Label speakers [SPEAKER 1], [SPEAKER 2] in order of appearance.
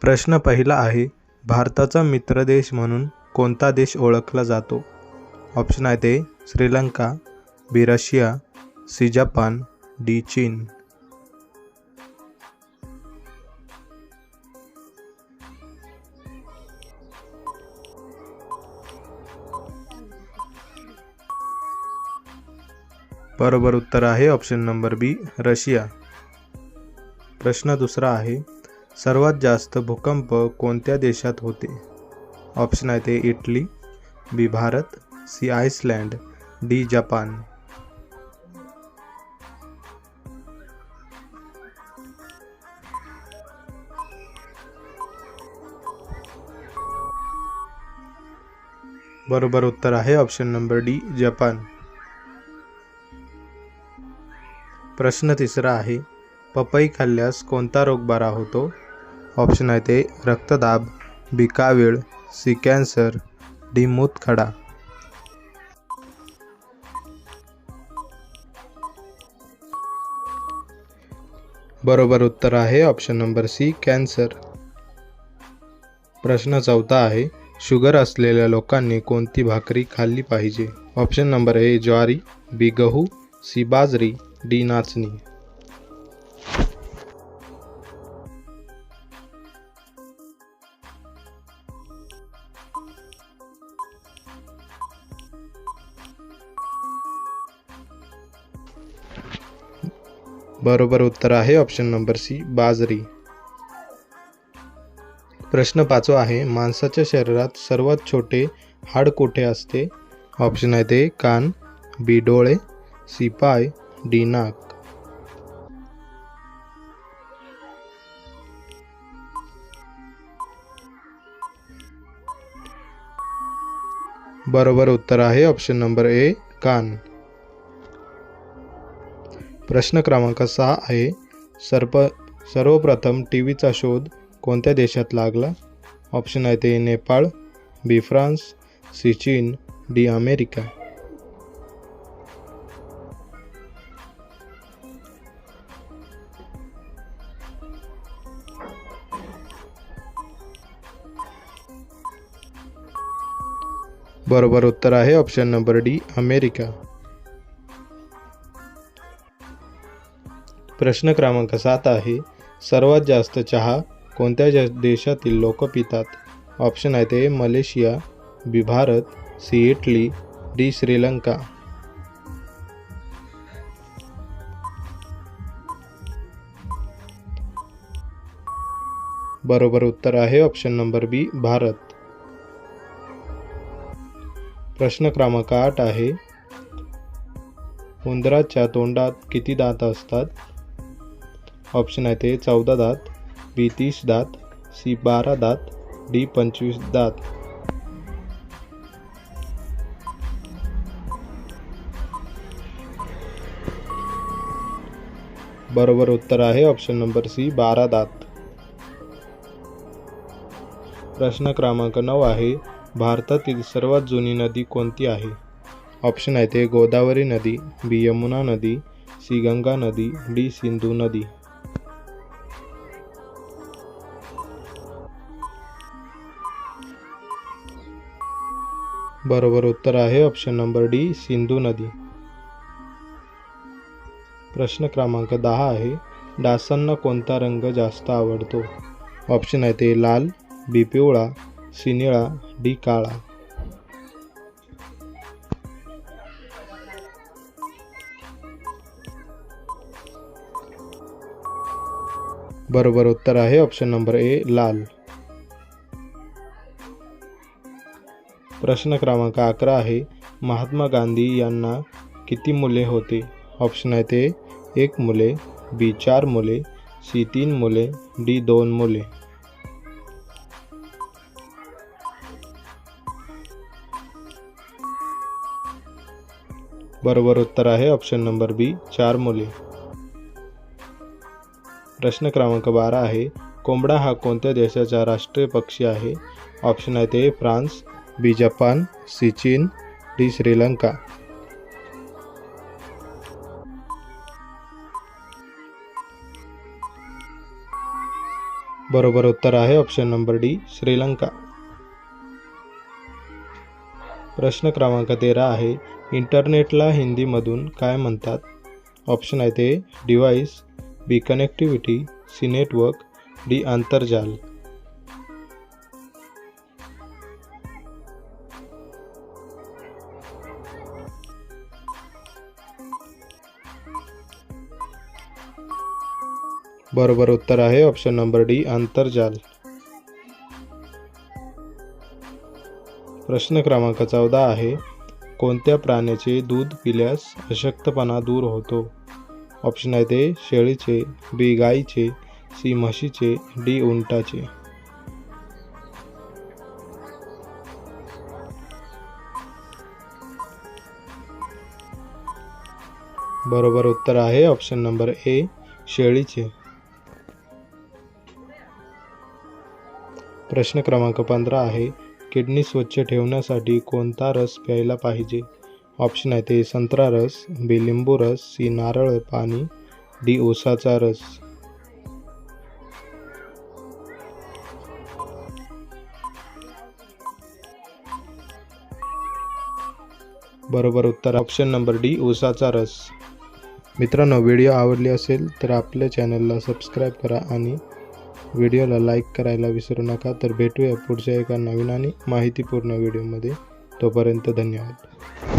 [SPEAKER 1] प्रश्न पहिला आहे, भारताचा मित्रदेश म्हणून कोणता देश ओळखला जातो? ऑप्शन आहे ते श्रीलंका, बी रशिया, सी जपान, डी चीन. बरोबर उत्तर आहे ऑप्शन नंबर बी रशिया. प्रश्न दुसरा आहे, सर्वात जास्त भूकंप कोणत्या देशात होते? ऑप्शन आहे ते Italy, B Bharat, C Iceland, D जपान. बरोबर उत्तर आहे ऑप्शन नंबर डी जपान. प्रश्न तिसरा आहे, पपई खाल्ल्यास कोणता रोग बरा होतो? ऑप्शन आहे ते रक्तदाब, बी कावीळ, सी कॅन्सर, डी मूतखडा. बरोबर उत्तर आहे ऑप्शन नंबर सी कॅन्सर. प्रश्न चौथा आहे, शुगर असलेल्या लोकांनी कोणती भाकरी खाल्ली पाहिजे? ऑप्शन नंबर ए ज्वारी, बी गहू, सी बाजरी, डी नाचणी. बरोबर उत्तर आहे ऑप्शन नंबर सी बाजरी. प्रश्न पाचवा आहे, माणसाच्या शरीरात सर्वात छोटे हाड कुठे असते? ऑप्शन आहे ते कान, बी डोळे, सी पाय, डी नाक. बरोबर उत्तर आहे ऑप्शन नंबर ए कान. प्रश्न क्रमांक 6 आहे, सर्वप्रथम टीव्हीचा शोध कोणत्या देशात लागला? ऑप्शन आहे ते नेपाळ, बी फ्रान्स, सी चीन, डी अमेरिका. बरोबर उत्तर आहे ऑप्शन नंबर डी अमेरिका. प्रश्न क्रमांक 7 आहे, सर्वात जास्त चहा कोणत्या देशातील लोक पितात? ऑप्शन आहे ते Malaysia, B Bharat, C Italy, D Sri Lanka. बरोबर उत्तर आहे ऑप्शन नंबर बी भारत. प्रश्न क्रमांक 8 आहे, उंदराच्या तोंडात किती दात असतात? ऑप्शन आहे ते 14 दात, बी 30 दात, सी 12 दात, डी 25 दात. बरोबर उत्तर आहे ऑप्शन नंबर सी 12 दात. प्रश्न क्रमांक 9 आहे, भारतातील सर्वात जुनी नदी कोणती आहे? ऑप्शन आहे ते गोदावरी नदी, बी यमुना नदी, सी गंगा नदी, डी सिंधू नदी. बरोबर उत्तर आहे ऑप्शन नंबर डी सिंधू नदी. प्रश्न क्रमांक 10 आहे, डासांना कोणता रंग जास्त आवडतो? ऑप्शन आहे ते लाल, बी पिवळा, सी निळा, डी काळा. बरोबर उत्तर आहे ऑप्शन नंबर ए लाल. प्रश्न क्रमांक 11 आहे, महात्मा गांधी यांना किती मुले होते? ऑप्शन आहे ते 1 मुले, बी 4 मुले, सी 3 मुले, डी 2 मुले. बरोबर उत्तर आहे ऑप्शन नंबर बी 4 मुले. प्रश्न क्रमांक 12 आहे, कोंबडा हा कोणत्या देशाचा राष्ट्रीय पक्षी आहे? ऑप्शन आहे ते फ्रान्स, बी जपान, सी चीन, डी श्रीलंका. बरोबर उत्तर आहे ऑप्शन नंबर डी श्रीलंका. प्रश्न क्रमांक 13 आहे, इंटरनेटला हिंदीमधून काय म्हणतात? ऑप्शन आहे ते डिव्हाइस, बी कनेक्टिव्हिटी, सी नेटवर्क, डी आंतरजाल. बरोबर उत्तर आहे ऑप्शन नंबर डी आंतरजाल. प्रश्न क्रमांक 14 आहे, कोणत्या प्राण्याचे दूध पिल्यास अशक्तपणा दूर होतो? ऑप्शन आहे ते शेळीचे, बी गाईचे, सी म्हशीचे, डी उंटाचे. बरोबर उत्तर आहे ऑप्शन नंबर ए शेळीचे. प्रश्न क्रमांक 15 आहे, किडनी स्वच्छ ठेवण्यासाठी कोणता रस प्यायला पाहिजे? ऑप्शन आहे ते संत्रा रस, बी लिंबू रस, सी नारळ पाणी, डी ऊसाचा रस. बरोबर उत्तर ऑप्शन नंबर डी ऊसाचा रस. मित्रांनो, व्हिडिओ आवडली असेल तर आपल्या चॅनलला सबस्क्राईब करा आणि व्हिडिओला लाईक करायला विसरू नका. तर भेटूया पुढच्या एका नवीन आणि माहितीपूर्ण व्हिडिओमध्ये. तोपर्यंत धन्यवाद.